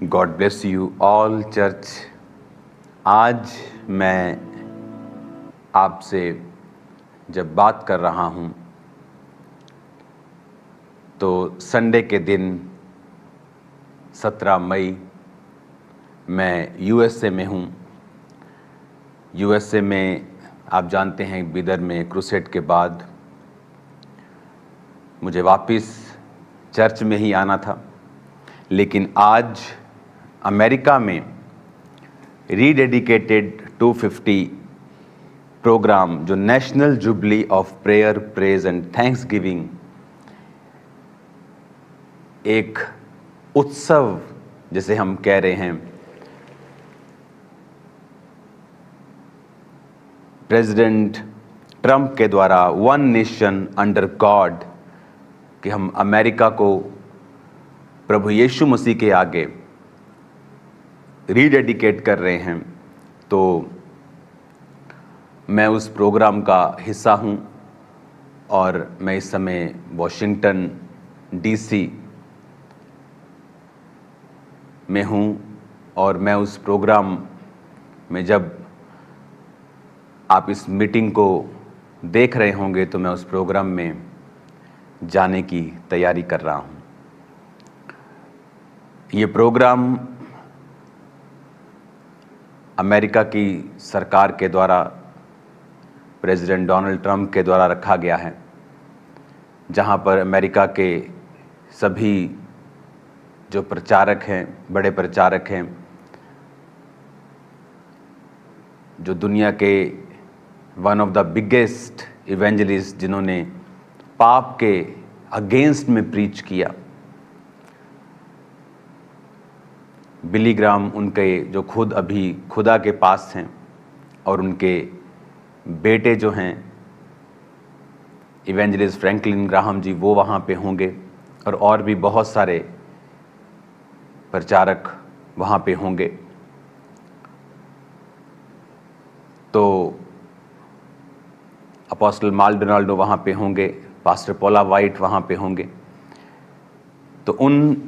God bless you all church. आज मैं आपसे जब बात कर रहा हूँ तो संडे के दिन 17 मई मैं यूएसए में हूँ। यूएसए में आप जानते हैं बिदर में क्रूसेड के बाद मुझे वापस चर्च में ही आना था, लेकिन आज अमेरिका में रीडेडिकेटेड 250 प्रोग्राम जो national jubilee of prayer praise and Thanksgiving, एक उत्सव जिसे हम कह रहे हैं, प्रेसिडेंट ट्रंप के द्वारा वन नेशन अंडर गॉड कि हम अमेरिका को प्रभु यीशु मसीह के आगे रीडेडिकेट कर रहे हैं। तो मैं उस प्रोग्राम का हिस्सा हूं और मैं इस समय वॉशिंगटन डीसी में हूं और मैं उस प्रोग्राम में, जब आप इस मीटिंग को देख रहे होंगे तो मैं उस प्रोग्राम में जाने की तैयारी कर रहा हूं। ये प्रोग्राम अमेरिका की सरकार के द्वारा, प्रेसिडेंट डोनाल्ड ट्रंप के द्वारा रखा गया है, जहां पर अमेरिका के सभी जो प्रचारक हैं, बड़े प्रचारक हैं, जो दुनिया के one of the biggest evangelist जिन्होंने पाप के अगेंस्ट में प्रीच किया, बिली ग्राम, उनके जो खुद अभी खुदा के पास हैं, और उनके बेटे जो हैं इवेंजलिस्ट फ्रैंकलिन ग्राहम जी, वो वहाँ पे होंगे, और भी बहुत सारे प्रचारक वहाँ पे होंगे। तो अपोस्टल माल्डोनाल्डो वहाँ पे होंगे, पास्टर पोला वाइट वहाँ पे होंगे। तो उन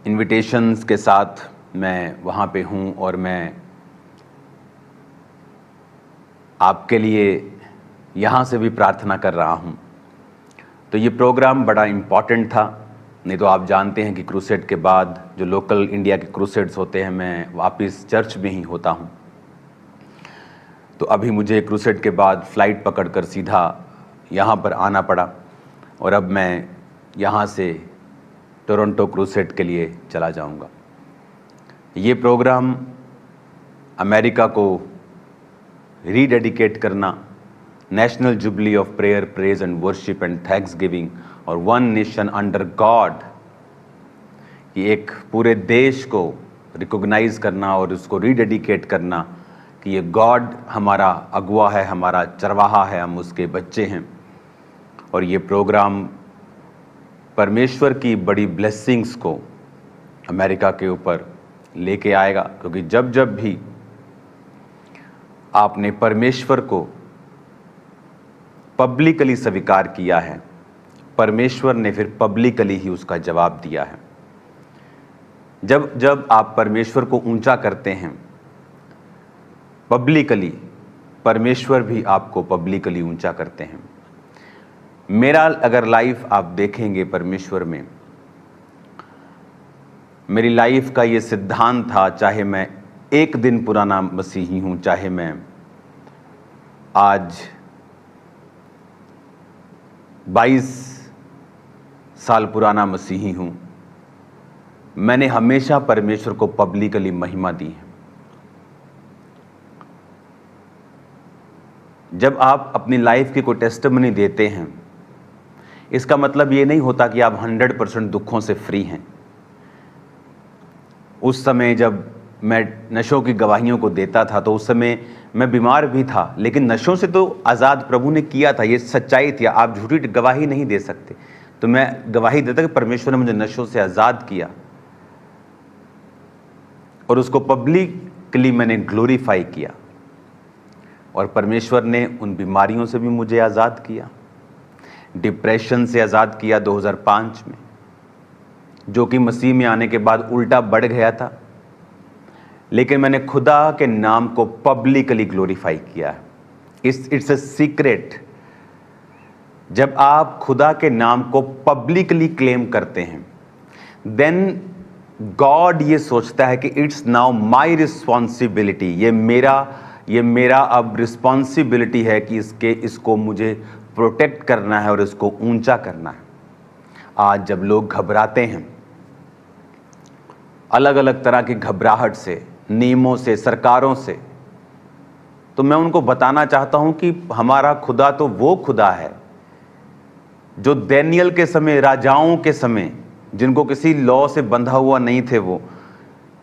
इनविटेशंस के साथ मैं वहाँ पे हूँ और मैं आपके लिए यहाँ से भी प्रार्थना कर रहा हूँ। तो ये प्रोग्राम बड़ा इम्पॉर्टेंट था, नहीं तो आप जानते हैं कि क्रूसेड के बाद जो लोकल इंडिया के क्रूसेड्स होते हैं, मैं वापस चर्च में ही होता हूँ। तो अभी मुझे क्रूसेड के बाद फ़्लाइट पकड़कर सीधा यहाँ पर आना पड़ा और अब मैं यहाँ से टोरंटो क्रूसेड के लिए चला जाऊँगा। ये प्रोग्राम अमेरिका को रीडेडिकेट करना, national jubilee of prayer praise and worship and Thanksgiving और वन नेशन अंडर गॉड, ये एक पूरे देश को रिकॉग्नाइज करना और उसको रीडेडिकेट करना कि ये गॉड हमारा अगुआ है, हमारा चरवाहा है, हम उसके बच्चे हैं। और ये प्रोग्राम परमेश्वर की बड़ी ब्लेसिंग्स को अमेरिका के ऊपर लेके आएगा, क्योंकि जब जब भी आपने परमेश्वर को पब्लिकली स्वीकार किया है, परमेश्वर ने फिर पब्लिकली ही उसका जवाब दिया है। जब जब आप परमेश्वर को ऊंचा करते हैं पब्लिकली, परमेश्वर भी आपको पब्लिकली ऊंचा करते हैं। मेरा अगर लाइफ आप देखेंगे परमेश्वर में, मेरी लाइफ का ये सिद्धांत था, चाहे मैं एक दिन पुराना मसीही हूँ, चाहे मैं आज 22 साल पुराना मसीही हूँ, मैंने हमेशा परमेश्वर को पब्लिकली महिमा दी है। जब आप अपनी लाइफ की कोई टेस्टिमनी देते हैं, इसका मतलब ये नहीं होता कि आप 100% दुखों से फ्री हैं। उस समय जब मैं नशों की गवाहियों को देता था तो उस समय मैं बीमार भी था, लेकिन नशों से तो आज़ाद प्रभु ने किया था, ये सच्चाई थी। आप झूठी गवाही नहीं दे सकते। तो मैं गवाही देता कि परमेश्वर ने मुझे नशों से आज़ाद किया और उसको पब्लिकली मैंने ग्लोरीफाई किया, और परमेश्वर ने उन बीमारियों से भी मुझे आज़ाद किया। डिप्रेशन से आज़ाद किया 2005 में, जो कि मसीह में आने के बाद उल्टा बढ़ गया था, लेकिन मैंने खुदा के नाम को पब्लिकली ग्लोरीफाई किया है। It's a secret. जब आप खुदा के नाम को पब्लिकली क्लेम करते हैं, देन गॉड ये सोचता है कि इट्स नाउ माई रिस्पॉन्सिबिलिटी, ये मेरा अब रिस्पॉन्सिबिलिटी है कि इसको मुझे प्रोटेक्ट करना है और इसको ऊंचा करना है। आज जब लोग घबराते हैं अलग अलग तरह की घबराहट से, नियमों से, सरकारों से, तो मैं उनको बताना चाहता हूं कि हमारा खुदा तो वो खुदा है जो दानियल के समय, राजाओं के समय, जिनको किसी लॉ से बंधा हुआ नहीं थे, वो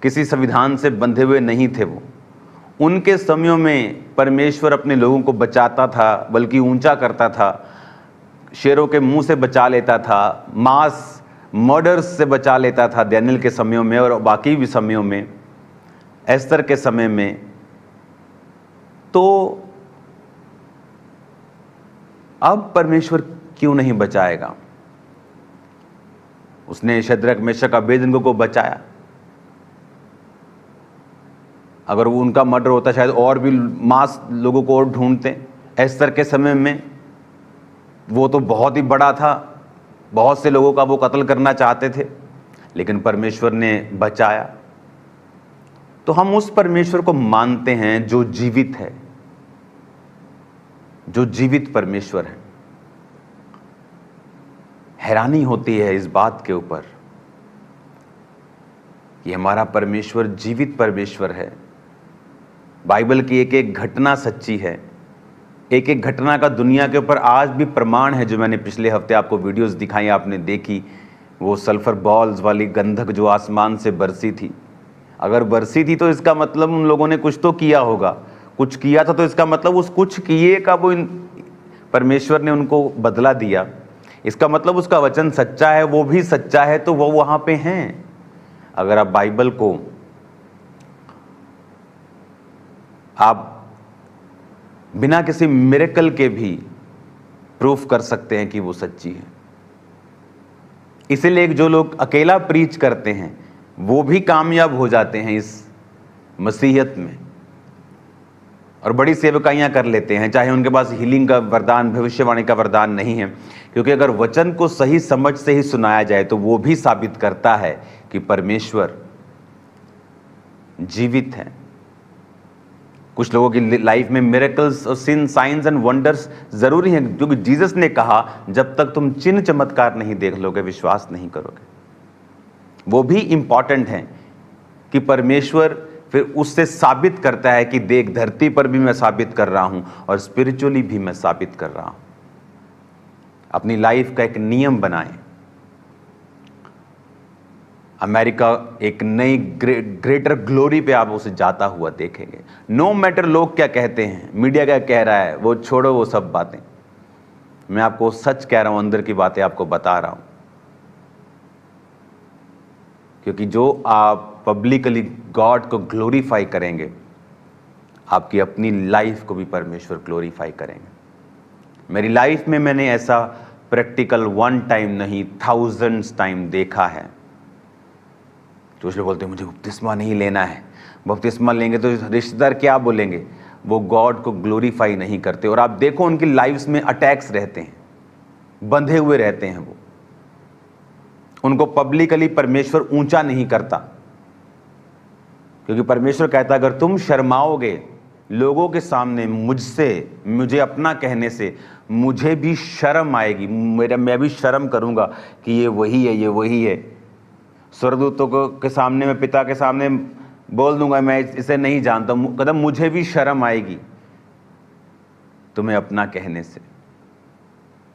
किसी संविधान से बंधे हुए नहीं थे, वो उनके समयों में परमेश्वर अपने लोगों को बचाता था, बल्कि ऊंचा करता था, शेरों के मुंह से बचा लेता था, मास मर्डर्स से बचा लेता था दानियल के समयों में और बाकी भी समयों में, एस्तर के समय में। तो अब परमेश्वर क्यों नहीं बचाएगा? उसने शद्रक, मेशक, अबेदनगो को बचाया। अगर वो उनका मर्डर होता शायद और भी मास लोगों को और ढूंढते। एस्तर के समय में वो तो बहुत ही बड़ा था, बहुत से लोगों का वो कत्ल करना चाहते थे, लेकिन परमेश्वर ने बचाया। तो हम उस परमेश्वर को मानते हैं जो जीवित है, जो जीवित परमेश्वर है। हैरानी होती है इस बात के ऊपर कि हमारा परमेश्वर जीवित परमेश्वर है। बाइबल की एक एक घटना सच्ची है। एक एक घटना का दुनिया के ऊपर आज भी प्रमाण है। जो मैंने पिछले हफ्ते आपको वीडियोस दिखाई, आपने देखी, वो सल्फर बॉल्स वाली गंधक जो आसमान से बरसी थी। अगर बरसी थी तो इसका मतलब उन लोगों ने कुछ तो किया होगा, कुछ किया था, तो इसका मतलब उस कुछ किए का वो परमेश्वर ने उनको बदला दिया। इसका मतलब उसका वचन सच्चा है, वो भी सच्चा है, तो वो वहां पे हैं। अगर आप बाइबल को आप बिना किसी मिरेकल के भी प्रूफ कर सकते हैं कि वो सच्ची है। इसीलिए जो लोग अकेला प्रीच करते हैं वो भी कामयाब हो जाते हैं इस मसीहत में, और बड़ी सेवकाइयां कर लेते हैं, चाहे उनके पास हीलिंग का वरदान, भविष्यवाणी का वरदान नहीं है। क्योंकि अगर वचन को सही समझ से ही सुनाया जाए तो वो भी साबित करता है कि परमेश्वर जीवित है। कुछ लोगों की लाइफ में मिरेकल्स और साइंस एंड वंडर्स जरूरी हैं, क्योंकि जीसस ने कहा जब तक तुम चिन्ह चमत्कार नहीं देख लोगे, विश्वास नहीं करोगे। वो भी इंपॉर्टेंट है कि परमेश्वर फिर उससे साबित करता है कि देख, धरती पर भी मैं साबित कर रहा हूं और स्पिरिचुअली भी मैं साबित कर रहा हूं। अपनी लाइफ का एक नियम बनाएं। अमेरिका एक नई ग्रेटर ग्लोरी पे आप उसे जाता हुआ देखेंगे। नो मैटर लोग क्या कहते हैं, मीडिया क्या कह रहा है, वो छोड़ो वो सब बातें। मैं आपको सच कह रहा हूं, अंदर की बातें आपको बता रहा हूं। क्योंकि जो आप पब्लिकली गॉड को ग्लोरीफाई करेंगे, आपकी अपनी लाइफ को भी परमेश्वर ग्लोरीफाई करेंगे। मेरी लाइफ में मैंने ऐसा प्रैक्टिकल 1 टाइम नहीं, थाउजेंड्स टाइम देखा है। तो इसलिए बोलते हैं मुझे बपतिस्मा नहीं लेना है, बपतिस्मा लेंगे तो रिश्तेदार क्या बोलेंगे। वो गॉड को ग्लोरीफाई नहीं करते। और आप देखो उनकी लाइफ्स में अटैक्स रहते हैं, बंधे हुए रहते हैं। वो उनको पब्लिकली परमेश्वर ऊंचा नहीं करता, क्योंकि परमेश्वर कहता अगर तुम शर्माओगे लोगों के सामने मुझे अपना कहने से, मुझे भी शर्म आएगी, मैं भी शर्म करूंगा कि ये वही है, ये वही है। स्वर्गदूतों के सामने, मैं पिता के सामने बोल दूंगा मैं इसे नहीं जानता, कहता मुझे भी शर्म आएगी तुम्हें अपना कहने से।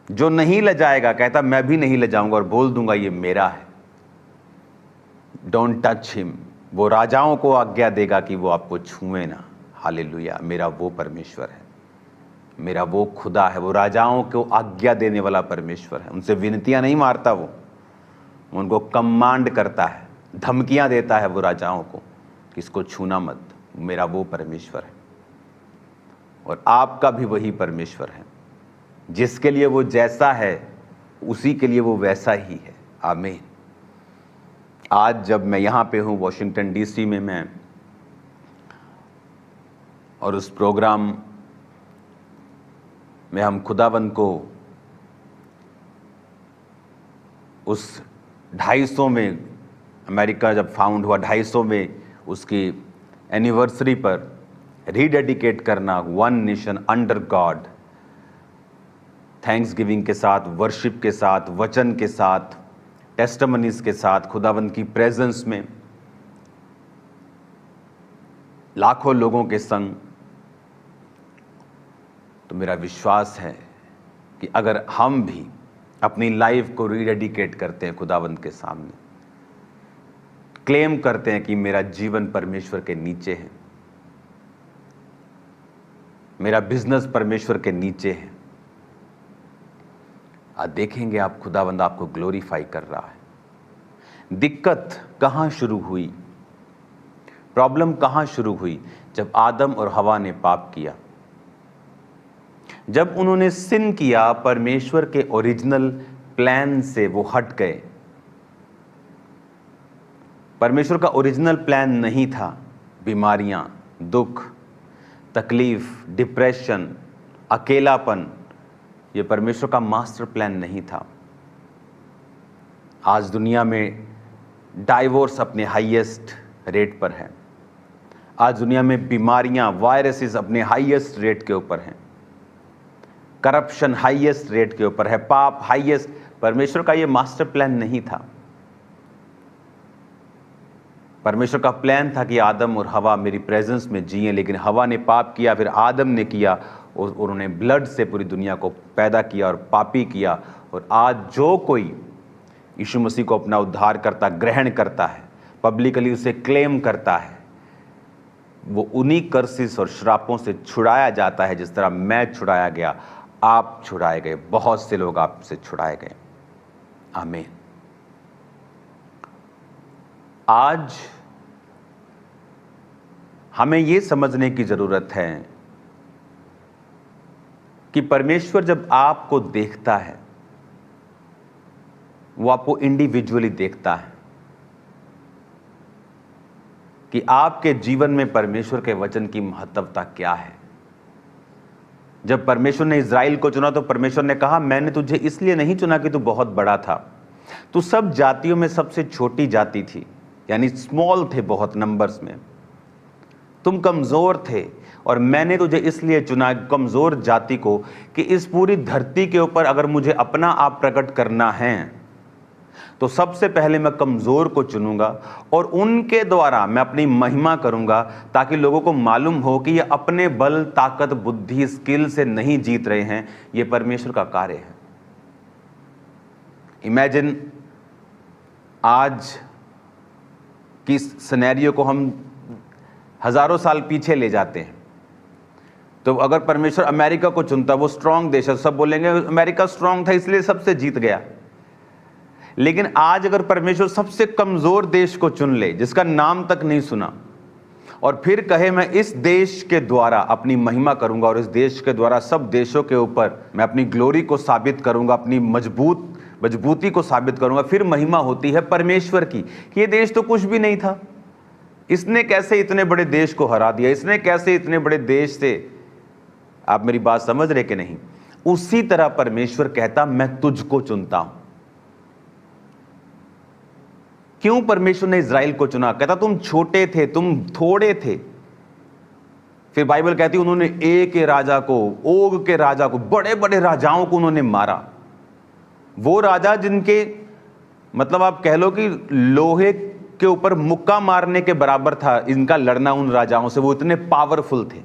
जो नहीं लजाएगा कहता मैं भी नहीं लजाऊंगा और बोल दूंगा ये मेरा है। Don't touch him. वो राजाओं को आज्ञा देगा कि वो आपको छुए ना। हालेलुया। मेरा वो परमेश्वर है, मेरा वो खुदा है। वो राजाओं को आज्ञा देने वाला परमेश्वर है। उनसे विनतियां नहीं मारता, वो उनको कमांड करता है, धमकियां देता है वो राजाओं को कि इसको छूना मत। मेरा वो परमेश्वर है और आपका भी वही परमेश्वर है। जिसके लिए वो जैसा है उसी के लिए वो वैसा ही है। आमीन। आज जब मैं यहाँ पे हूँ वॉशिंगटन डीसी में मैं, और उस प्रोग्राम में हम खुदावंद को उस 250वें, अमेरिका जब फाउंड हुआ 250वें उसकी एनिवर्सरी पर रीडेडिकेट करना, one nation under God, thanks giving के साथ, वर्शिप के साथ, वचन के साथ, टेस्टिमनीज के साथ, खुदावंद की प्रेजेंस में लाखों लोगों के संग, तो मेरा विश्वास है कि अगर हम भी अपनी लाइफ को रीडेडिकेट करते हैं खुदावंद के सामने, क्लेम करते हैं कि मेरा जीवन परमेश्वर के नीचे है, मेरा बिजनेस परमेश्वर के नीचे है, आज देखेंगे आप खुदावंद आपको ग्लोरीफाई कर रहा है। दिक्कत कहां शुरू हुई, प्रॉब्लम कहां शुरू हुई? जब आदम और हवा ने पाप किया, जब उन्होंने सिन किया, परमेश्वर के ओरिजिनल प्लान से वो हट गए। परमेश्वर का ओरिजिनल प्लान नहीं था बीमारियां, दुख, तकलीफ, डिप्रेशन, अकेलापन, ये परमेश्वर का मास्टर प्लान नहीं था। आज दुनिया में डाइवोर्स अपने हाईएस्ट रेट पर है। आज दुनिया में बीमारियां, वायरसेस अपने हाईएस्ट रेट के ऊपर हैं। करप्शन हाईएस्ट रेट के ऊपर है, पाप हाईएस्ट। परमेश्वर का ये मास्टर प्लान नहीं था। परमेश्वर का प्लान था कि आदम और हवा मेरी प्रेजेंस में जिए, लेकिन हवा ने पाप किया, फिर आदम ने किया, और उन्होंने ब्लड से पूरी दुनिया को पैदा किया और पापी किया। और आज जो कोई यीशु मसीह को अपना उद्धारकर्ता ग्रहण करता है, पब्लिकली उसे क्लेम करता है, वो उन्हीं कर्सिस और श्रापों से छुड़ाया जाता है, जिस तरह मैं छुड़ाया गया, आप छुड़ाए गए, बहुत से लोग आपसे छुड़ाए गए। आमीन। आज हमें ये समझने की जरूरत है कि परमेश्वर जब आपको देखता है, वो आपको इंडिविजुअली देखता है कि आपके जीवन में परमेश्वर के वचन की महत्वता क्या है। जब परमेश्वर ने इज़राइल को चुना तो परमेश्वर ने कहा, मैंने तुझे इसलिए नहीं चुना कि तू बहुत बड़ा था, तू सब जातियों में सबसे छोटी जाति थी, यानी स्मॉल थे बहुत नंबर्स में, तुम कमजोर थे, और मैंने तुझे इसलिए चुना कमजोर जाति को कि इस पूरी धरती के ऊपर अगर मुझे अपना आप प्रकट करना है तो सबसे पहले मैं कमजोर को चुनूंगा और उनके द्वारा मैं अपनी महिमा करूंगा, ताकि लोगों को मालूम हो कि ये अपने बल, ताकत, बुद्धि, स्किल से नहीं जीत रहे हैं, ये परमेश्वर का कार्य है। इमेजिन आज की सिनेरियो को हम हजारों साल पीछे ले जाते हैं, तो अगर परमेश्वर अमेरिका को चुनता, वो स्ट्रांग देश है, सब बोलेंगे अमेरिका स्ट्रांग था इसलिए सबसे जीत गया। लेकिन आज अगर परमेश्वर सबसे कमजोर देश को चुन ले, जिसका नाम तक नहीं सुना, और फिर कहे मैं इस देश के द्वारा अपनी महिमा करूंगा और इस देश के द्वारा सब देशों के ऊपर मैं अपनी ग्लोरी को साबित करूंगा, अपनी मजबूती को साबित करूंगा, फिर महिमा होती है परमेश्वर की कि ये देश तो कुछ भी नहीं था, इसने कैसे इतने बड़े देश को हरा दिया, इसने कैसे इतने बड़े देश से। आप मेरी बात समझ रहे कि नहीं? उसी तरह परमेश्वर कहता, मैं तुझको चुनता हूं। क्यों परमेश्वर ने इज़राइल को चुना? कहता तुम छोटे थे, तुम थोड़े थे। फिर बाइबल कहती उन्होंने ए के राजा को, ओग के राजा को, बड़े बड़े राजाओं को उन्होंने मारा। वो राजा जिनके मतलब आप कह लो कि लोहे के ऊपर मुक्का मारने के बराबर था इनका लड़ना उन राजाओं से, वो इतने पावरफुल थे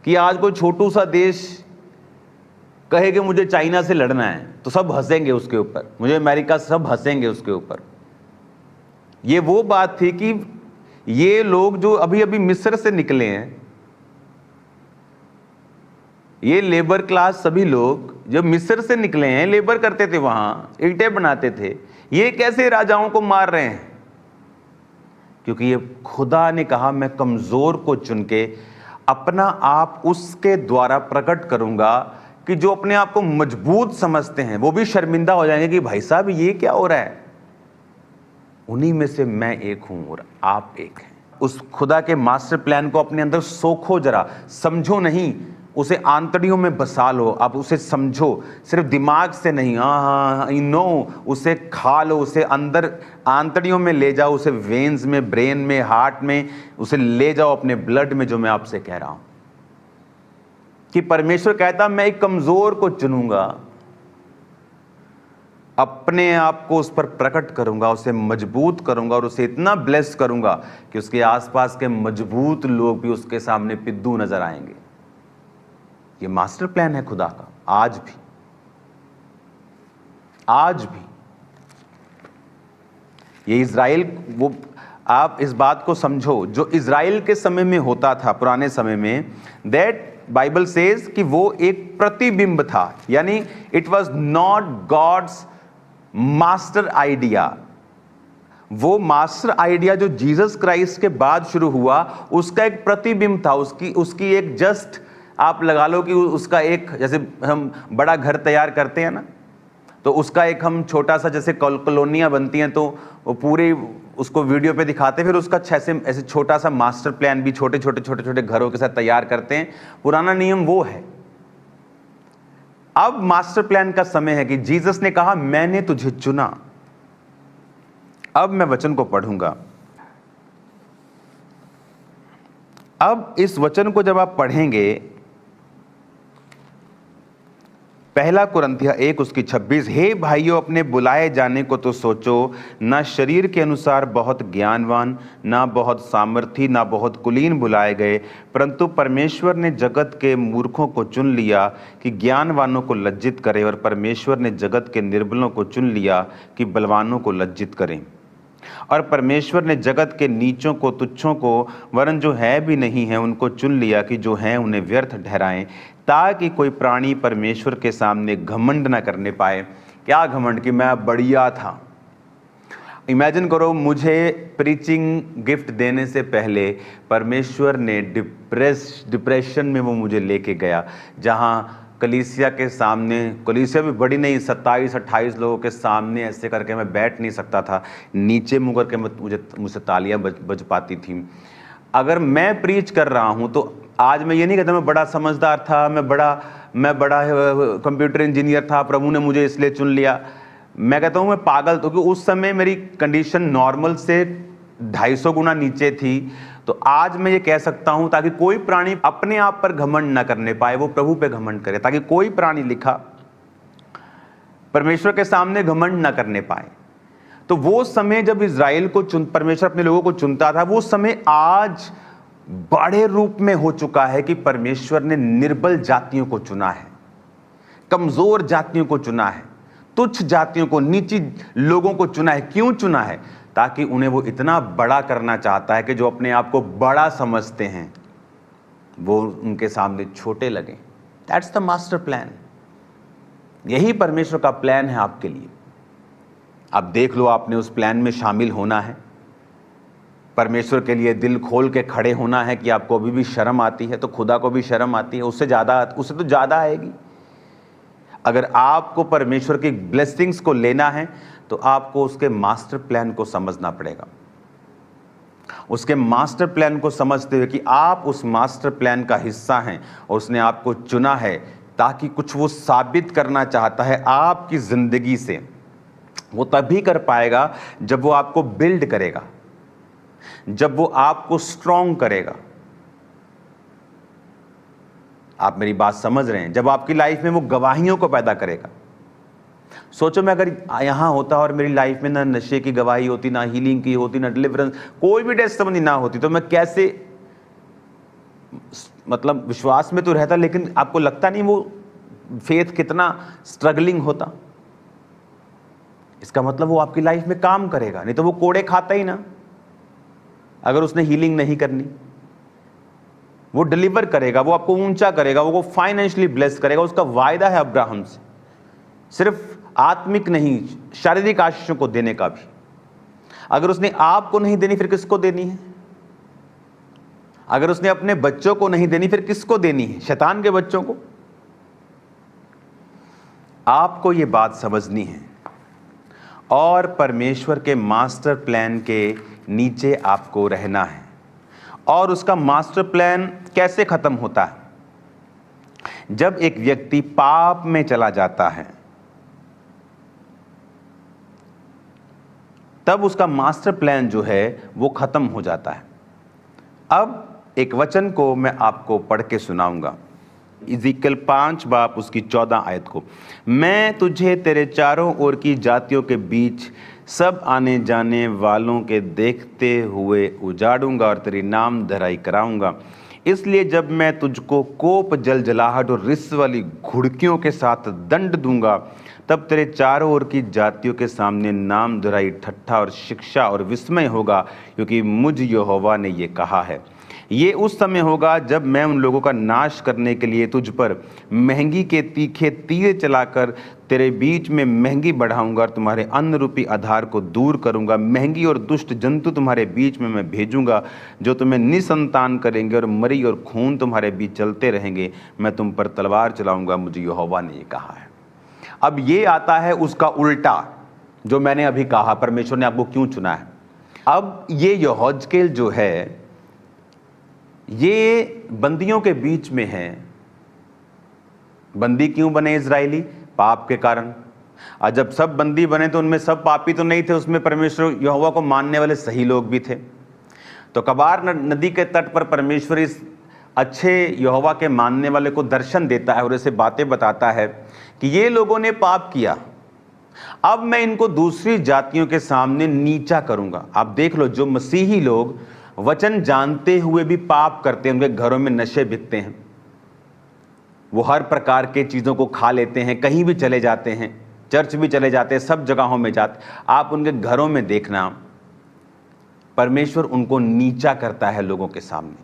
कि आज कोई छोटू सा देश कहे कि मुझे चाइना से लड़ना है तो सब हंसेंगे उसके ऊपर, मुझे अमेरिका, सब हंसेंगे उसके ऊपर। ये वो बात थी कि ये लोग जो अभी अभी मिस्र से निकले हैं, ये लेबर क्लास सभी लोग जो मिस्र से निकले हैं, लेबर करते थे, वहां ईंटें बनाते थे, ये कैसे राजाओं को मार रहे हैं? क्योंकि ये खुदा ने कहा मैं कमजोर को चुन के अपना आप उसके द्वारा प्रकट करूंगा कि जो अपने आप को मजबूत समझते हैं वो भी शर्मिंदा हो जाएंगे कि भाई साहब ये क्या हो रहा है, उन्हीं में से मैं एक हूं और आप एक हैं। उस खुदा के मास्टर प्लान को अपने अंदर सोखो, जरा समझो नहीं, उसे आंतड़ियों में बसा लो। आप उसे समझो, सिर्फ दिमाग से नहीं, हाँ आई नो, उसे खा लो, उसे अंदर आंतड़ियों में ले जाओ, उसे वेन्स में, ब्रेन में, हार्ट में, उसे ले जाओ अपने ब्लड में। जो मैं आपसे कह रहा हूं कि परमेश्वर कहता मैं एक कमजोर को चुनूंगा, अपने आप को उस पर प्रकट करूंगा, उसे मजबूत करूंगा और उसे इतना ब्लेस करूंगा कि उसके आसपास के मजबूत लोग भी उसके सामने पिद्दू नजर आएंगे। ये मास्टर प्लान है खुदा का। आज भी ये इज़राइल, वो आप इस बात को समझो, जो इज़राइल के समय में होता था, पुराने समय में, दैट बाइबल सेज कि वो एक प्रतिबिंब था, यानी it was not God's master idea. वो मास्टर आइडिया जो जीसस क्राइस्ट के बाद शुरू हुआ, उसका एक प्रतिबिंब था, उसकी एक जस्ट आप लगा लो कि उसका एक, जैसे हम बड़ा घर तैयार करते हैं ना, तो उसका एक हम छोटा सा, जैसे कॉलोनियां बनती हैं तो वो पूरे उसको वीडियो पे दिखाते हैं, फिर उसका ऐसे छोटा सा मास्टर प्लान भी छोटे छोटे घरों के साथ तैयार करते हैं। पुराना नियम वो है। अब मास्टर प्लान का समय है कि जीसस ने कहा मैंने तुझे चुना। अब मैं वचन को पढ़ूंगा। अब इस वचन को जब आप पढ़ेंगे, पहला कुरिन्थियों 1 उसकी 26, हे भाइयों, अपने बुलाए जाने को तो सोचो, ना शरीर के अनुसार बहुत ज्ञानवान, ना बहुत सामर्थी, ना बहुत कुलीन बुलाए गए, परंतु परमेश्वर ने जगत के मूर्खों को चुन लिया कि ज्ञानवानों को लज्जित करे, और परमेश्वर ने जगत के निर्बलों को चुन लिया कि बलवानों को लज्जित करें। और परमेश्वर ने जगत के नीचों को, तुच्छों को, वरन जो है भी नहीं है उनको चुन लिया कि जो हैं उन्हें व्यर्थ ठहराएं, ताकि कोई प्राणी परमेश्वर के सामने घमंड न करने पाए। क्या घमंड? कि मैं बढ़िया था। इमेजिन करो, मुझे प्रीचिंग गिफ्ट देने से पहले परमेश्वर ने डिप्रेशन में वो मुझे लेके गया, जहाँ कलीसिया के सामने, कलीसिया भी बड़ी नहीं, 27-28 लोगों के सामने ऐसे करके मैं बैठ नहीं सकता था, नीचे मुँह करके मुझसे तालियां बज पाती थी। अगर मैं प्रीच कर रहा हूँ तो आज मैं ये नहीं कहता मैं बड़ा समझदार था, मैं बड़ा कंप्यूटर इंजीनियर था, प्रभु ने मुझे इसलिए चुन लिया। मैं कहता हूँ मैं पागल, तो क्योंकि उस समय मेरी कंडीशन नॉर्मल से 250 गुना नीचे थी। तो आज मैं ये कह सकता हूं, ताकि कोई प्राणी अपने आप पर घमंड ना करने पाए, वो प्रभु पे घमंड करे, ताकि कोई प्राणी, लिखा, परमेश्वर के सामने घमंड ना करने पाए। तो वो समय जब इज़राइल को परमेश्वर अपने लोगों को चुनता था, वो समय आज बड़े रूप में हो चुका है कि परमेश्वर ने निर्बल जातियों को चुना है, कमजोर जातियों को चुना है, तुच्छ जातियों को, नीची लोगों को चुना है। क्यों चुना है? ताकि उन्हें वो इतना बड़ा करना चाहता है कि जो अपने आप को बड़ा समझते हैं वो उनके सामने छोटे लगें। That's the master plan. यही परमेश्वर का प्लान है आपके लिए। आप देख लो, आपने उस प्लान में शामिल होना है। परमेश्वर के लिए दिल खोल के खड़े होना है कि आपको अभी भी शर्म आती है तो खुदा को भी शर्म आती है, उससे तो ज़्यादा आएगी। अगर आपको परमेश्वर की ब्लेसिंग्स को लेना है तो आपको उसके मास्टर प्लान को समझना पड़ेगा। उसके मास्टर प्लान को समझते हुए कि आप उस मास्टर प्लान का हिस्सा हैं और उसने आपको चुना है ताकि कुछ वो साबित करना चाहता है आपकी जिंदगी से। वो तभी कर पाएगा जब वो आपको बिल्ड करेगा, जब वो आपको स्ट्रॉन्ग करेगा। आप मेरी बात समझ रहे हैं? जब आपकी लाइफ में वो गवाहियों को पैदा करेगा। सोचो, मैं अगर यहां होता और मेरी लाइफ में ना नशे की गवाही होती, ना हीलिंग की होती, ना डिलीवरेंस, कोई भी टेस्टिमनी ना होती, तो मैं कैसे, मतलब विश्वास में तो रहता, लेकिन आपको लगता नहीं वो फेथ कितना स्ट्रगलिंग होता। इसका मतलब वो आपकी लाइफ में काम करेगा, नहीं तो वो कोड़े खाता ही ना। अगर उसने हीलिंग नहीं करनी, वो डिलीवर करेगा, वो आपको ऊंचा करेगा, वो फाइनेंशियली ब्लेस करेगा। उसका वायदा है अब्राहम से, सिर्फ आत्मिक नहीं, शारीरिक आशीषों को देने का भी। अगर उसने आपको नहीं देनी, फिर किसको देनी है? अगर उसने अपने बच्चों को नहीं देनी, फिर किसको देनी है? शैतान के बच्चों को। आपको यह बात समझनी है और परमेश्वर के मास्टर प्लान के नीचे आपको रहना है। और उसका मास्टर प्लान कैसे खत्म होता है? जब एक व्यक्ति पाप में चला जाता है, तब उसका मास्टर प्लान जो है वो खत्म हो जाता है। अब एक वचन को मैं आपको पढ़ के सुनाऊंगा, इज़ीकियल 5 बाब उसकी 14 आयत को। मैं तुझे तेरे चारों ओर की जातियों के बीच सब आने जाने वालों के देखते हुए उजाड़ूंगा और तेरी नाम धराई कराऊंगा। इसलिए जब मैं तुझको कोप, जलजलाहट और रिस वाली घुड़कियों के साथ दंड दूंगा, तब तेरे चारों ओर की जातियों के सामने नाम धराई, ठट्ठा और शिक्षा और विस्मय होगा, क्योंकि मुझ यहोवा ने ये कहा है। ये उस समय होगा जब मैं उन लोगों का नाश करने के लिए तुझ पर महंगी के तीखे तीर चलाकर तेरे बीच में महंगी बढ़ाऊंगा और तुम्हारे अन्न रूपी आधार को दूर करूंगा। महंगी और दुष्ट जंतु तुम्हारे बीच में मैं भेजूंगा, जो तुम्हें निसंतान करेंगे, और मरी और खून तुम्हारे बीच चलते रहेंगे। मैं तुम पर तलवार चलाऊंगा, मुझे यहोवा ने ये कहा है। अब ये आता है उसका उल्टा, जो मैंने अभी कहा, परमेश्वर ने आपको क्यों चुना है। अब ये यहोजकेल जो है, ये बंदियों के बीच में है। बंदी क्यों बने इजरायली? पाप के कारण। और जब सब बंदी बने तो उनमें सब पापी तो नहीं थे, उसमें परमेश्वर यहोवा को मानने वाले सही लोग भी थे। तो कबार नदी के तट पर परमेश्वर इस अच्छे यहोवा के मानने वाले को दर्शन देता है और ऐसे बातें बताता है कि ये लोगों ने पाप किया, अब मैं इनको दूसरी जातियों के सामने नीचा करूंगा। आप देख लो, जो मसीही लोग वचन जानते हुए भी पाप करते हैं, उनके घरों में नशे बिकते हैं, वो हर प्रकार के चीज़ों को खा लेते हैं, कहीं भी चले जाते हैं, चर्च भी चले जाते हैं, सब जगहों में जाते। आप उनके घरों में देखना, परमेश्वर उनको नीचा करता है लोगों के सामने,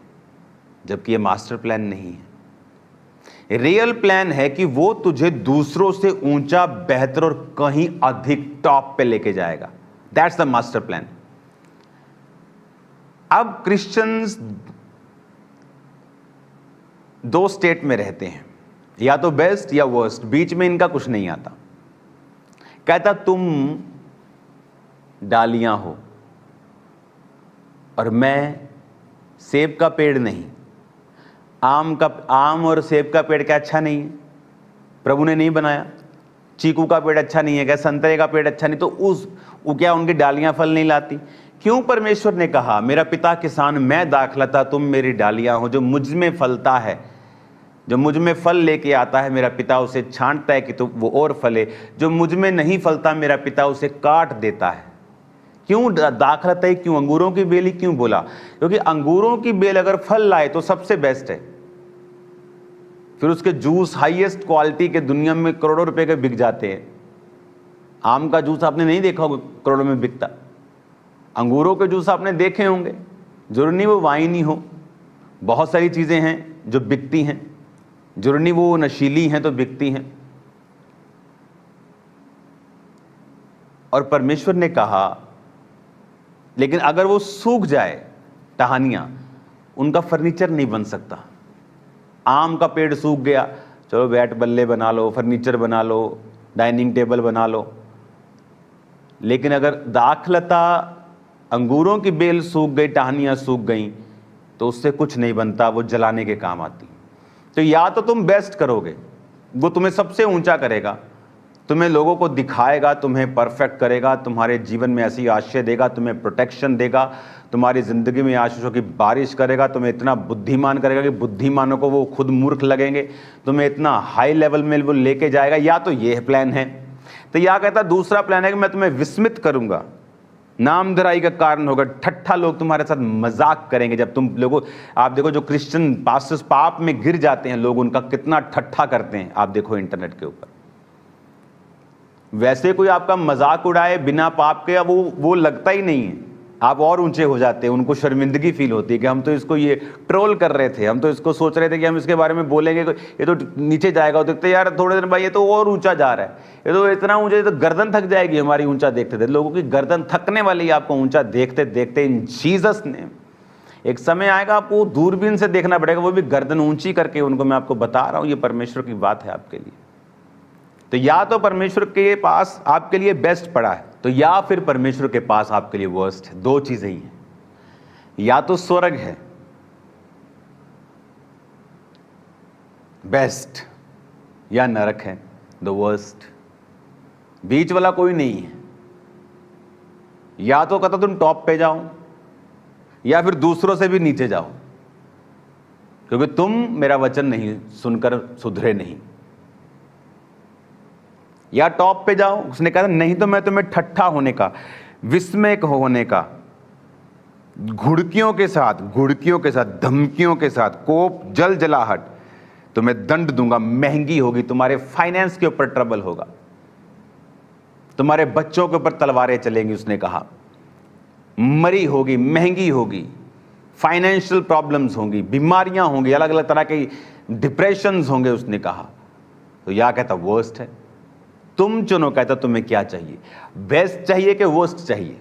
जबकि ये मास्टर प्लान नहीं है। रियल प्लान है कि वो तुझे दूसरों से ऊंचा, बेहतर और कहीं अधिक टॉप पे लेके जाएगा। That's the master plan. अब क्रिश्चियंस दो स्टेट में रहते हैं, या तो बेस्ट या वर्स्ट, बीच में इनका कुछ नहीं आता। कहता तुम डालियां हो और मैं सेब का पेड़ नहीं। आम और सेब का पेड़ क्या अच्छा नहीं है? प्रभु ने नहीं बनाया। चीकू का पेड़ अच्छा नहीं है क्या? संतरे का पेड़ अच्छा नहीं, तो वो क्या उनकी डालियां फल नहीं लाती? क्यों परमेश्वर ने कहा मेरा पिता किसान, मैं दाखलता, तुम मेरी डालियां हो। जो मुझ में फलता है, जो मुझ में फल लेके आता है, मेरा पिता उसे छांटता है कि तो वो और फले। जो मुझ में नहीं फलता, मेरा पिता उसे काट देता है। क्यों दाखलता है? क्यों अंगूरों की बेल ही क्यों बोला? क्योंकि अंगूरों की बेल अगर फल लाए तो सबसे बेस्ट है। फिर उसके जूस हाईएस्ट क्वालिटी के दुनिया में करोड़ों रुपए के बिक जाते हैं। आम का जूस आपने नहीं देखा होगा करोड़ों में बिकता। अंगूरों के जूस आपने देखे होंगे, जरूरी नहीं वो वाइन ही हो, बहुत सारी चीजें हैं जो बिकती हैं, जरूरी नहीं वो नशीली हैं तो बिकती हैं। और परमेश्वर ने कहा लेकिन अगर वो सूख जाए, टहनियां, उनका फर्नीचर नहीं बन सकता। आम का पेड़ सूख गया, चलो बैट बल्ले बना लो, फर्नीचर बना लो, डाइनिंग टेबल बना लो। लेकिन अगर दाखलता, अंगूरों की बेल सूख गई, टहनियां सूख गई, तो उससे कुछ नहीं बनता, वो जलाने के काम आती। तो या तो तुम बेस्ट करोगे, वो तुम्हें सबसे ऊंचा करेगा, तुम्हें लोगों को दिखाएगा, तुम्हें परफेक्ट करेगा, तुम्हारे जीवन में ऐसी आशीष देगा, तुम्हें प्रोटेक्शन देगा, तुम्हारी जिंदगी में आशीषों की बारिश करेगा, तुम्हें इतना बुद्धिमान करेगा कि बुद्धिमानों को वो खुद मूर्ख लगेंगे, तुम्हें इतना हाई लेवल में वो लेके जाएगा। या तो ये प्लान है। तो या कहता दूसरा प्लान है कि मैं तुम्हें विस्मित करूंगा, नामधराई का कारण होगा, ठट्ठा लोग तुम्हारे साथ मजाक करेंगे। जब तुम लोगों, आप देखो जो क्रिश्चियन पास्टर्स पाप में गिर जाते हैं लोग, उनका कितना ठट्ठा करते हैं, आप देखो इंटरनेट के ऊपर। वैसे कोई आपका मजाक उड़ाए बिना पाप के, अब वो लगता ही नहीं है, आप और ऊंचे हो जाते हैं, उनको शर्मिंदगी फील होती है कि हम तो इसको ये ट्रोल कर रहे थे, हम तो इसको सोच रहे थे कि हम इसके बारे में बोलेंगे, ये तो नीचे जाएगा। देखते यार थोड़े दिन बाद ये तो और ऊंचा जा रहा है, ये तो इतना ऊंचा, तो गर्दन थक जाएगी हमारी ऊंचा देखते थे। लोगों की गर्दन थकने वाली, आपको ऊंचा देखते देखते इन जीसस ने। एक समय आएगा आपको दूरबीन से देखना पड़ेगा, वो भी गर्दन ऊंची करके उनको। मैं आपको बता रहा हूँ, ये परमेश्वर की बात है आपके लिए। तो या तो परमेश्वर के पास आपके लिए बेस्ट पड़ा है, तो या फिर परमेश्वर के पास आपके लिए वर्स्ट है। दो चीजें ही हैं, या तो स्वर्ग है बेस्ट, या नरक है द वर्स्ट। बीच वाला कोई नहीं है। या तो कहता तुम टॉप पे जाओ, या फिर दूसरों से भी नीचे जाओ, क्योंकि तुम मेरा वचन नहीं सुनकर सुधरे नहीं। या टॉप पे जाओ, उसने कहा नहीं तो मैं तुम्हें ठट्ठा होने का, विस्मय होने का, घुड़कियों के साथ, धमकियों के साथ, कोप, जल जलाहट, तुम्हें दंड दूंगा, महंगी होगी, तुम्हारे फाइनेंस के ऊपर ट्रबल होगा, तुम्हारे बच्चों के ऊपर तलवारें चलेंगी। उसने कहा मरी होगी, महंगी होगी, फाइनेंशियल प्रॉब्लम्स होंगी, बीमारियां होंगी, अलग अलग तरह के डिप्रेशंस होंगे। उसने कहा तो या कहता वर्स्ट है। तुम चुनो, कहता तुम्हें क्या चाहिए, बेस्ट चाहिए कि वर्स्ट चाहिए?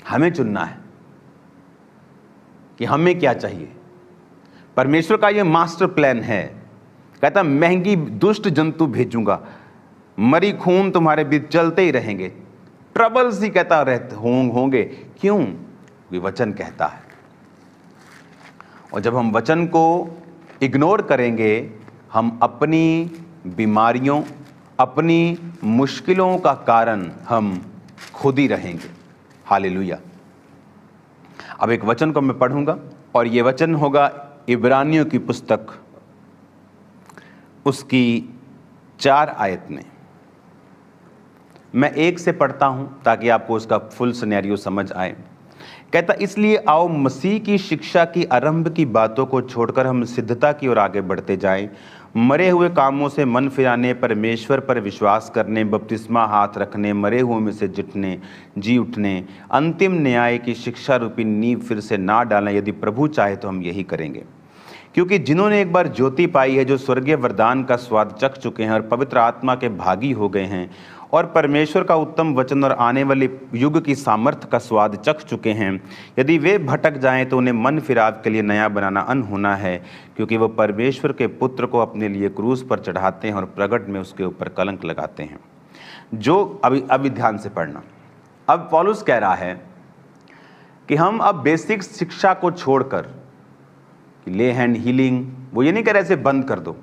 हमें चुनना है कि हमें क्या चाहिए। परमेश्वर का यह मास्टर प्लान है। कहता महंगी दुष्ट जंतु भेजूंगा, मरी खून तुम्हारे बीच चलते ही रहेंगे, ट्रबल्स ही कहता रहते होंगे। क्यों? ये वचन कहता है। और जब हम वचन को इग्नोर करेंगे, हम अपनी बीमारियों, अपनी मुश्किलों का कारण हम खुद ही रहेंगे। हालेलुया। अब एक वचन को मैं पढ़ूंगा, और यह वचन होगा इब्रानियों की पुस्तक, उसकी 4 आयत में। मैं 1 से पढ़ता हूं ताकि आपको उसका फुल सिनेरियो समझ आए। कहता इसलिए आओ मसीह की शिक्षा की आरंभ की बातों को छोड़कर हम सिद्धता की ओर आगे बढ़ते जाएं, मरे हुए कामों से मन फिराने, परमेश्वर पर विश्वास करने, बपतिस्मा हाथ रखने, मरे हुए में से जी उठने, अंतिम न्याय की शिक्षा रूपी नींव फिर से ना डालें। यदि प्रभु चाहे तो हम यही करेंगे, क्योंकि जिन्होंने एक बार ज्योति पाई है, जो स्वर्गीय वरदान का स्वाद चख चुके हैं और पवित्र आत्मा के भागी हो गए हैं, और परमेश्वर का उत्तम वचन और आने वाले युग की सामर्थ्य का स्वाद चख चुके हैं, यदि वे भटक जाएं तो उन्हें मन फिराव के लिए नया बनाना अनहोना है, क्योंकि वो परमेश्वर के पुत्र को अपने लिए क्रूस पर चढ़ाते हैं और प्रगट में उसके ऊपर कलंक लगाते हैं। जो अभी ध्यान से पढ़ना। अब पौलुस कह रहा है कि हम अब बेसिक शिक्षा को छोड़कर, ले हैंड हीलिंग, वो ये नहीं कह रहे ऐसे बंद कर दो,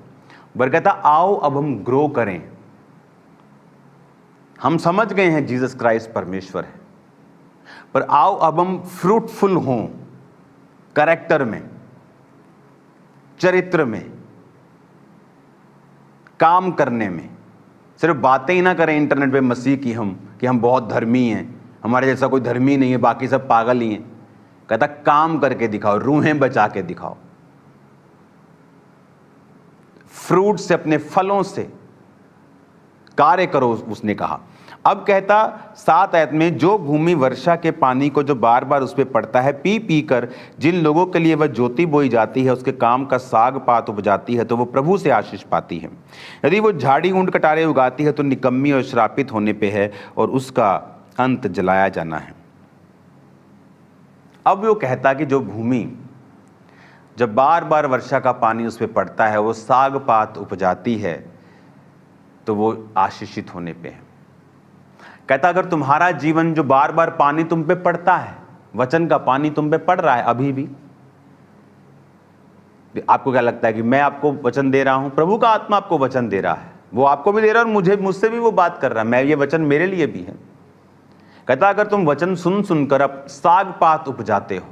बल्कि कहता आओ अब हम ग्रो करें। हम समझ गए हैं जीसस क्राइस्ट परमेश्वर है, पर आओ अब हम फ्रूटफुल हों, कैरेक्टर में, चरित्र में, काम करने में। सिर्फ बातें ही ना करें इंटरनेट पे मसीह की हम, कि हम बहुत धर्मी हैं, हमारे जैसा कोई धर्मी नहीं है, बाकी सब पागल ही हैं। कहता काम करके दिखाओ, रूहें बचा के दिखाओ, फ्रूट से, अपने फलों से कार्य करो, उसने कहा। अब कहता 7 आयत में, जो भूमि वर्षा के पानी को जो बार बार उस पर पड़ता है पी पी कर, जिन लोगों के लिए वह ज्योति बोई जाती है, उसके काम का साग पात उपजाती है, तो वो प्रभु से आशीष पाती है। यदि वो झाड़ी ऊंट कटारे उगाती है तो निकम्मी और श्रापित होने पे है, और उसका अंत जलाया जाना है। अब वो कहता कि जो भूमि जब बार बार वर्षा का पानी उस पर पड़ता है, वो साग पात उपजाती है, तो वो आशीषित होने पे है। कहता अगर तुम्हारा जीवन जो बार बार पानी तुम पे पड़ता है, वचन का पानी तुम पे पड़ रहा है अभी भी, आपको क्या लगता है कि मैं आपको वचन दे रहा हूं? प्रभु का आत्मा आपको वचन दे रहा है, वो आपको भी दे रहा है और मुझसे भी वो बात कर रहा है। मैं, ये वचन मेरे लिए भी है। कहता अगर तुम वचन सुन सुनकर अब साग पात उपजाते हो,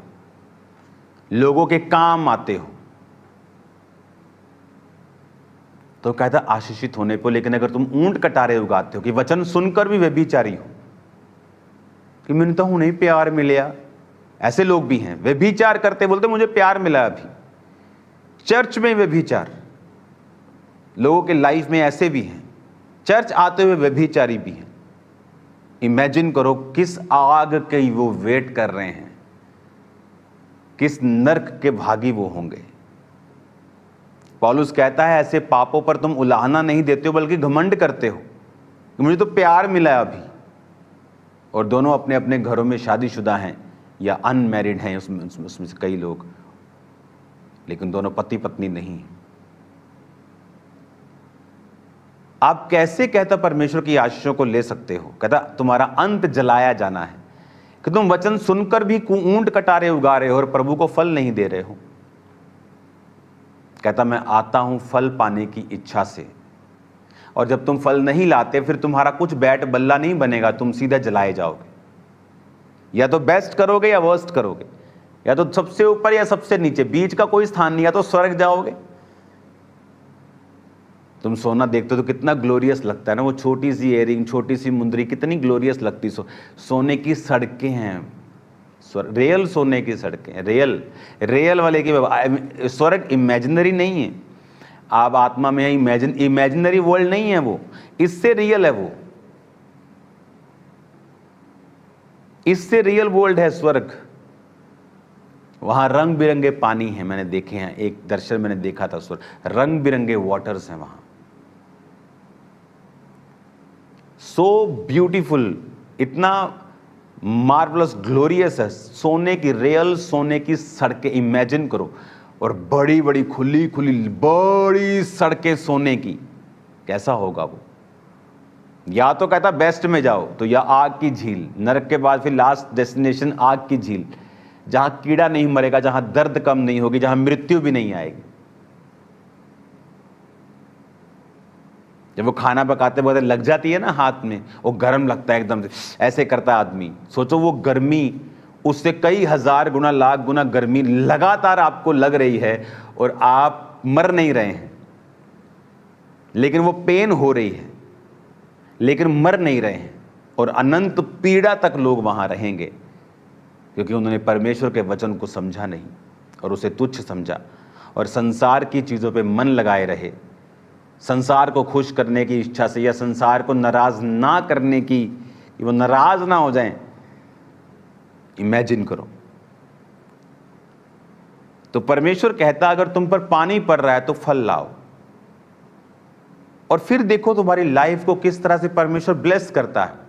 लोगों के काम आते हो, तो कहता आशीषित होने को। लेकिन अगर तुम ऊंट कटारे उगाते हो, कि वचन सुनकर भी व्यभिचारी हो, कि मैंने तो नहीं प्यार मिला, ऐसे लोग भी हैं, व्यभिचार करते बोलते मुझे प्यार मिला। अभी चर्च में व्यभिचार, लोगों के लाइफ में ऐसे भी हैं, चर्च आते हुए व्यभिचारी भी हैं। इमेजिन करो किस आग की वो वेट कर रहे हैं, किस नर्क के भागी वो होंगे। पौलुस कहता है ऐसे पापों पर तुम उलाहना नहीं देते हो, बल्कि घमंड करते हो कि मुझे तो प्यार मिला अभी। और दोनों अपने अपने घरों में शादीशुदा हैं या अनमैरिड हैं, उसमें से कई लोग, लेकिन दोनों पति पत्नी नहीं। आप कैसे, कहता, परमेश्वर की आशीषों को ले सकते हो? कहता तुम्हारा अंत जलाया जाना है, कि तुम वचन सुनकर भी ऊंट कटारे उगा रहे हो और प्रभु को फल नहीं दे रहे हो। कहता मैं आता हूं फल पाने की इच्छा से, और जब तुम फल नहीं लाते फिर तुम्हारा कुछ बैट बल्ला नहीं बनेगा, तुम सीधा जलाए जाओगे। या तो बेस्ट करोगे या वर्स्ट करोगे, या तो सबसे ऊपर या सबसे नीचे, बीच का कोई स्थान नहीं। या तो स्वर्ग जाओगे। तुम सोना देखते हो तो कितना ग्लोरियस लगता है ना, वो छोटी सी इयरिंग, छोटी सी मुंदरी कितनी ग्लोरियस लगती। सोने की सड़कें हैं, रियल सोने की सड़कें, रियल वाले की। स्वर्ग इमेजिनरी नहीं है, आप आत्मा में इमेजिनरी वर्ल्ड नहीं है, वो इससे रियल है, वो इससे रियल वर्ल्ड है स्वर्ग। वहां रंग बिरंगे पानी है, मैंने देखे हैं, एक दर्शन मैंने देखा था स्वर्ग, रंग बिरंगे वाटर्स हैं वहां। सो ब्यूटीफुल, इतना मार्वलस, ग्लोरियस है। सोने की, रियल सोने की सड़कें इमेजिन करो, और बड़ी बड़ी खुली खुली बड़ी सड़कें सोने की, कैसा होगा वो? या तो कहता बेस्ट में जाओ तो या आग की झील, नरक के बाद फिर लास्ट डेस्टिनेशन आग की झील, जहां कीड़ा नहीं मरेगा, जहां दर्द कम नहीं होगी, जहां मृत्यु भी नहीं आएगी। जब वो खाना पकाते वक्त लग जाती है ना हाथ में, वो गर्म लगता है एकदम से, ऐसे करता है आदमी। सोचो वो गर्मी, उससे कई हजार गुना, लाख गुना गर्मी लगातार आपको लग रही है, और आप मर नहीं रहे हैं, लेकिन वो पेन हो रही है, लेकिन मर नहीं रहे हैं। और अनंत पीड़ा तक लोग वहां रहेंगे, क्योंकि उन्होंने परमेश्वर के वचन को समझा नहीं और उसे तुच्छ समझा, और संसार की चीजों पे मन लगाए रहे, संसार को खुश करने की इच्छा से, या संसार को नाराज ना करने की, कि वो नाराज ना हो जाएं। इमेजिन करो। तो परमेश्वर कहता अगर तुम पर पानी पड़ रहा है तो फल लाओ, और फिर देखो तुम्हारी लाइफ को किस तरह से परमेश्वर ब्लेस करता है।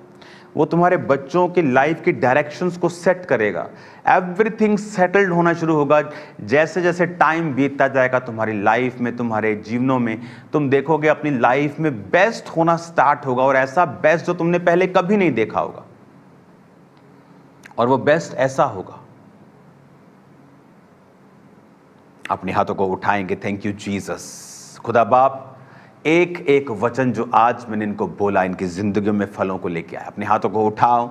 वो तुम्हारे बच्चों की लाइफ की डायरेक्शंस को सेट करेगा। एवरीथिंग सेटल्ड होना शुरू होगा। जैसे जैसे टाइम बीतता जाएगा तुम्हारी लाइफ में, तुम्हारे जीवनों में, तुम देखोगे अपनी लाइफ में बेस्ट होना स्टार्ट होगा, और ऐसा बेस्ट जो तुमने पहले कभी नहीं देखा होगा, और वो बेस्ट ऐसा होगा। अपने हाथों को उठाएंगे। Thank you Jesus. खुदा बाप, एक एक वचन जो आज मैंने इनको बोला, इनकी जिंदगियों में फलों को लेके आया। अपने हाथों को उठाओ,